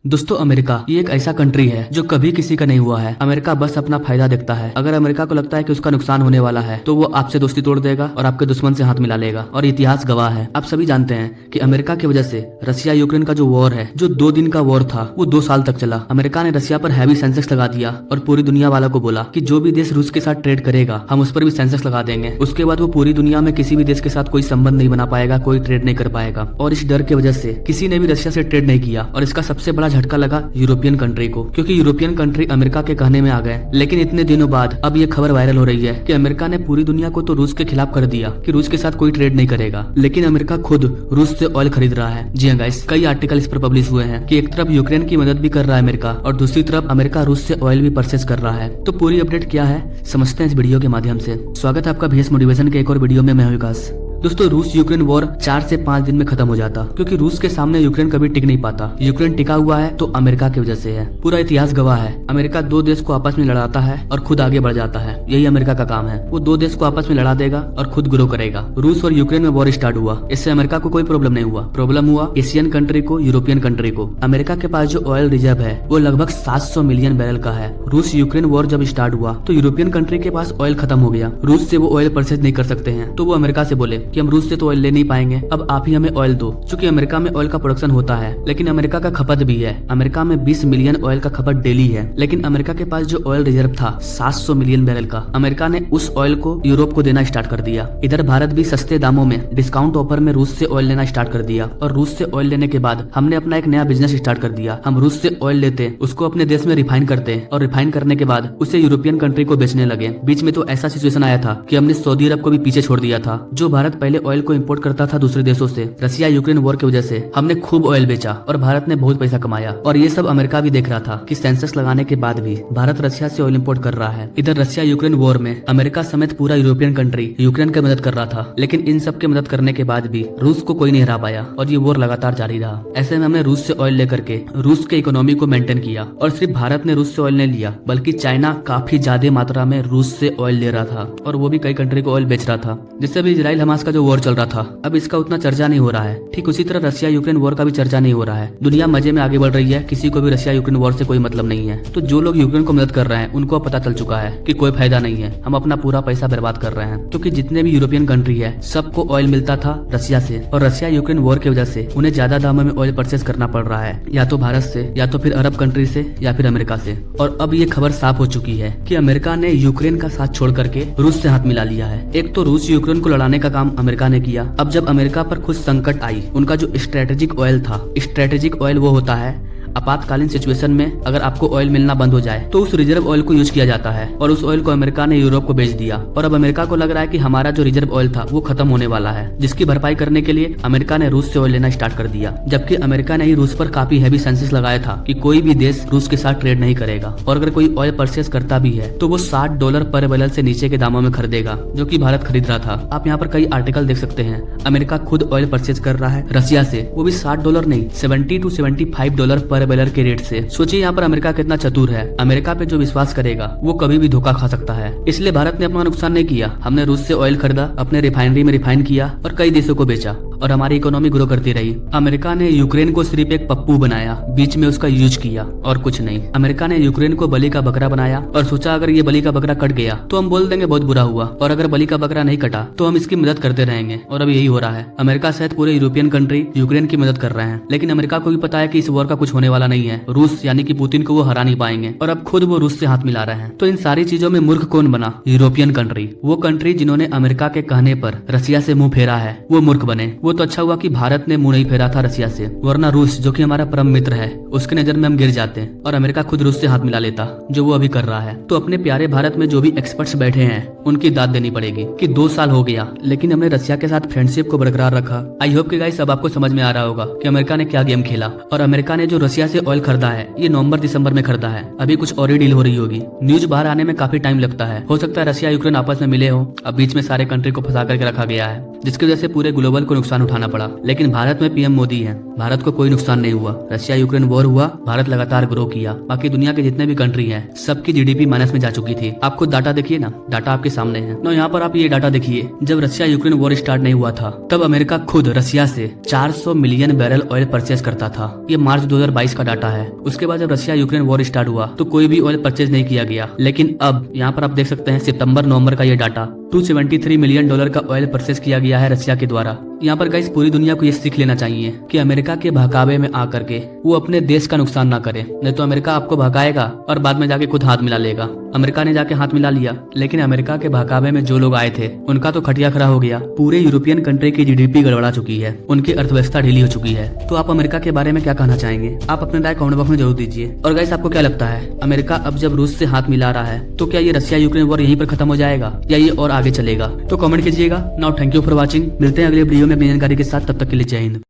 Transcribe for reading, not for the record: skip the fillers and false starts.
दोस्तों अमेरिका ये एक ऐसा कंट्री है जो कभी किसी का नहीं हुआ है। अमेरिका बस अपना फायदा देखता है। अगर अमेरिका को लगता है कि उसका नुकसान होने वाला है तो वो आपसे दोस्ती तोड़ देगा और आपके दुश्मन से हाथ मिला लेगा। और इतिहास गवाह है। आप सभी जानते हैं कि अमेरिका की वजह से रसिया यूक्रेन का जो वॉर है, जो 2 दिन का वॉर था, वो 2 साल तक चला। अमेरिका ने रसिया पर हैवी सेंसेक्स लगा दिया और पूरी दुनिया वालों को बोला कि जो भी देश रूस के साथ ट्रेड करेगा हम उस पर भी सेंसेक्स लगा देंगे। उसके बाद वो पूरी दुनिया में किसी भी देश के साथ कोई संबंध नहीं बना पाएगा, कोई ट्रेड नहीं कर पाएगा। और इस डर की वजह से किसी ने भी रशिया से ट्रेड नहीं किया। और इसका सबसे बड़ा झटका लगा यूरोपियन कंट्री को, क्योंकि यूरोपियन कंट्री अमेरिका के कहने में आ गए। लेकिन इतने दिनों बाद अब ये खबर वायरल हो रही है कि अमेरिका ने पूरी दुनिया को तो रूस के खिलाफ कर दिया कि रूस के साथ कोई ट्रेड नहीं करेगा, लेकिन अमेरिका खुद रूस से ऑयल खरीद रहा है। जी हाँ गाइस, कई आर्टिकल इस पर पब्लिश हुए हैं कि एक तरफ यूक्रेन की मदद भी कर रहा है अमेरिका और दूसरी तरफ अमेरिका रूस से ऑयल भी परचेस कर रहा है। तो पूरी अपडेट क्या है समझते हैं इस वीडियो के माध्यम से। स्वागत है आपका VS मोटिवेशन के एक और वीडियो में। मैं हूं विकास। दोस्तों रूस यूक्रेन वॉर 4 से 5 दिन में खत्म हो जाता, क्योंकि रूस के सामने यूक्रेन कभी टिक नहीं पाता। यूक्रेन टिका हुआ है तो अमेरिका की वजह से है। पूरा इतिहास गवाह है। अमेरिका 2 देश को आपस में लड़ाता है और खुद आगे बढ़ जाता है। यही अमेरिका का काम है। वो 2 देश को आपस में लड़ा देगा और खुद ग्रो करेगा। रूस और यूक्रेन में वॉर स्टार्ट हुआ, इससे अमेरिका को कोई प्रॉब्लम नहीं हुआ। प्रॉब्लम हुआ एशियन कंट्री को, यूरोपियन कंट्री को। अमेरिका के पास जो ऑयल रिजर्व है वो लगभग 700 मिलियन बैरल का है। रूस यूक्रेन वॉर जब स्टार्ट हुआ तो यूरोपियन कंट्री के पास ऑयल खत्म हो गया। रूस से वो ऑयल परचेज नहीं कर सकते हैं, तो वो अमेरिका से बोले कि हम रूस से तो ऑयल नहीं पाएंगे, अब आप ही हमें ऑयल दो। चूंकि अमेरिका में ऑयल का प्रोडक्शन होता है लेकिन अमेरिका का खपत भी है। अमेरिका में 20 मिलियन ऑयल का खपत डेली है, लेकिन अमेरिका के पास जो ऑयल रिजर्व था 700 मिलियन बैरल का, अमेरिका ने उस ऑयल को यूरोप को देना स्टार्ट कर दिया। इधर भारत भी सस्ते दामों में डिस्काउंट ऑफर में रूस से ऑयल लेना स्टार्ट कर दिया। और रूस से ऑयल लेने के बाद हमने अपना एक नया बिजनेस स्टार्ट कर दिया। हम रूस से ऑयल लेते, उसको अपने देश में रिफाइन करते और रिफाइन करने के बाद उसे यूरोपियन कंट्री को बेचने लगे। बीच में तो ऐसा सिचुएशन आया था कि हमने सऊदी अरब को भी पीछे छोड़ दिया था। जो भारत पहले ऑयल को इम्पोर्ट करता था दूसरे देशों से, रसिया यूक्रेन वॉर की वजह से हमने खूब ऑयल बेचा और भारत ने बहुत पैसा कमाया। और ये सब अमेरिका भी देख रहा था कि सेंसस लगाने के बाद भी भारत रसिया से ऑयल इंपोर्ट कर रहा है। इधर रसिया यूक्रेन वॉर में अमेरिका समेत पूरा यूरोपियन कंट्री यूक्रेन की मदद कर रहा था, लेकिन इन सब की मदद करने के बाद भी रूस को कोई नहीं हरा पाया और ये वॉर लगातार जारी रहा। ऐसे में हमने रूस से ऑयल लेकर के रूस के इकोनॉमी को मेंटेन किया। और सिर्फ भारत ने रूस से ऑयल नहीं लिया, बल्कि चाइना काफी ज्यादा मात्रा में रूस से ऑयल ले रहा था और वो भी कई कंट्री को ऑयल बेच रहा था, जिससे भी इजराइल हमास का जो वॉर चल रहा था अब इसका उतना चर्चा नहीं हो रहा है। ठीक उसी तरह रसिया यूक्रेन वॉर का भी चर्चा नहीं हो रहा है। दुनिया मजे में आगे बढ़ रही है, किसी को भी रसिया यूक्रेन वॉर से कोई मतलब नहीं है। तो जो लोग यूक्रेन को मदद कर रहे हैं उनको पता चल चुका है कि कोई फायदा नहीं है, हम अपना पूरा पैसा बर्बाद कर रहे हैं। क्योंकि जितने भी यूरोपियन कंट्री है सबको ऑयल मिलता था रसिया से, और रसिया यूक्रेन वॉर की वजह से उन्हें ज्यादा दामों में ऑयल परचेस करना पड़ रहा है, या तो भारत से, या तो फिर अरब कंट्री से, या फिर अमेरिका से। और अब ये खबर साफ हो चुकी है कि अमेरिका ने यूक्रेन का साथ छोड़ करके रूस से हाथ मिला लिया है। एक तो रूस यूक्रेन को लड़ाने का काम अमेरिका ने किया। अब जब अमेरिका पर खुद संकट आई, उनका जो स्ट्रेटेजिक ऑयल था, स्ट्रेटेजिक ऑयल वो होता है आपातकालीन सिचुएशन में अगर आपको ऑयल मिलना बंद हो जाए तो उस रिजर्व ऑयल को यूज किया जाता है। और उस ऑयल को अमेरिका ने यूरोप को बेच दिया। और अब अमेरिका को लग रहा है कि हमारा जो रिजर्व ऑयल था वो खत्म होने वाला है, जिसकी भरपाई करने के लिए अमेरिका ने रूस से ऑयल लेना स्टार्ट कर दिया। जबकि अमेरिका ने ही रूस पर काफी हैवी सेंसेस लगाया था कि कोई भी देश रूस के साथ ट्रेड नहीं करेगा, और अगर कोई ऑयल परचेस करता भी है तो वो $60 पर बैरल से नीचे के दामों में खरीदेगा, जो कि भारत खरीद रहा था। आप यहाँ पर कई आर्टिकल देख सकते हैं। अमेरिका खुद ऑयल परचेज कर रहा है रसिया से, वो भी $60 नहीं, $70 to $75 पर बैरल के रेट से। सोचिए यहाँ पर अमेरिका कितना चतुर है। अमेरिका पे जो विश्वास करेगा वो कभी भी धोखा खा सकता है। इसलिए भारत ने अपना नुकसान नहीं किया। हमने रूस से ऑयल खरीदा, अपने रिफाइनरी में रिफाइन किया और कई देशों को बेचा, और हमारी इकोनॉमी ग्रो करती रही। अमेरिका ने यूक्रेन को सिर्फ एक पप्पू बनाया, बीच में उसका यूज किया और कुछ नहीं। अमेरिका ने यूक्रेन को बलि का बकरा बनाया और सोचा अगर ये बलि का बकरा कट गया तो हम बोल देंगे बहुत बुरा हुआ, और अगर बलि का बकरा नहीं कटा तो हम इसकी मदद करते रहेंगे। और अब यही हो रहा है। अमेरिका सहित पूरे यूरोपियन कंट्री यूक्रेन की मदद कर रहे हैं, लेकिन अमेरिका को भी पता है कि इस वॉर का कुछ होने वाला नहीं है। रूस यानी कि पुतिन को वो हरा नहीं पाएंगे, और अब खुद वो रूस से हाथ मिला रहे हैं। तो इन सारी चीजों में मूर्ख कौन बना? European country. वो कंट्री जिन्होंने अमेरिका के कहने पर रसिया से मुंह फेरा है, वो मूर्ख बने। वो तो अच्छा हुआ कि भारत ने मुंह नहीं फेरा था रसिया से, वरना रूस जो कि हमारा परम मित्र है उसके नजर में हम गिर जाते और अमेरिका खुद रूस से हाथ मिला लेता, जो वो अभी कर रहा है। तो अपने प्यारे भारत में जो भी एक्सपर्ट्स बैठे हैं उनकी दाद देनी पड़ेगी कि 2 साल हो गया लेकिन हमने रसिया के साथ फ्रेंडशिप को बरकरार रखा। आई होप कि गाइस अब आपको समझ में आ रहा होगा कि अमेरिका ने क्या गेम खेला। और अमेरिका ने जो रसिया से ऑयल खरीदा है ये नवंबर-दिसंबर में खरीदा है। अभी कुछ और ही डील हो रही होगी। न्यूज बाहर आने में काफी टाइम लगता है। हो सकता है रसिया यूक्रेन आपस में मिले हो, अब बीच में सारे कंट्री को फंसा करके रखा गया है, जिसकी वजह से पूरे ग्लोबल को नुकसान नुकसान उठाना पड़ा। लेकिन भारत में पीएम मोदी है, भारत को कोई नुकसान नहीं हुआ। रशिया यूक्रेन वॉर हुआ, भारत लगातार ग्रो किया। बाकी दुनिया के जितने भी कंट्री हैं, सबकी जीडीपी माइनस में जा चुकी थी। आप खुद डाटा देखिए ना, डाटा आपके सामने है ना। यहाँ पर आप ये डाटा देखिए, जब रशिया यूक्रेन वॉर स्टार्ट नहीं हुआ था तब अमेरिका खुद रशिया से 400 मिलियन बैरल ऑयल परचेज करता था। ये मार्च 2022 का डाटा है। उसके बाद जब रशिया यूक्रेन वॉर स्टार्ट हुआ तो कोई भी ऑयल परचेज नहीं किया गया। लेकिन अब यहाँ पर आप देख सकते हैं सितंबर नवंबर का ये डाटा, $273 मिलियन का ऑयल परचेज किया गया है रशिया के द्वारा। यहाँ पर गाइस पूरी दुनिया को ये सीख लेना चाहिए कि अमेरिका के बहकावे में आकर के वो अपने देश का नुकसान ना करे, नहीं तो अमेरिका आपको भगाएगा और बाद में जाके खुद हाथ मिला लेगा। अमेरिका ने जाके हाथ मिला लिया, लेकिन अमेरिका के बहकावे में जो लोग आए थे उनका तो खटिया खड़ा हो गया। पूरे यूरोपियन कंट्री की जीडीपी गड़बड़ा चुकी है, उनकी अर्थव्यवस्था ढीली हो चुकी है। तो आप अमेरिका के बारे में क्या कहना चाहेंगे? आप अपने राय कमेंट बॉक्स में जरूर दीजिए। और गाइस आपको क्या लगता है, अमेरिका अब जब रूस से हाथ मिला रहा है तो क्या ये रशिया यूक्रेन वॉर यहीं पर खत्म हो जाएगा या ये और आगे चलेगा? तो कमेंट कीजिएगा। Now thank you for watching. मिलते हैं अगले वीडियो में अपनी जानकारी के साथ, तब तक के लिए जय हिंद।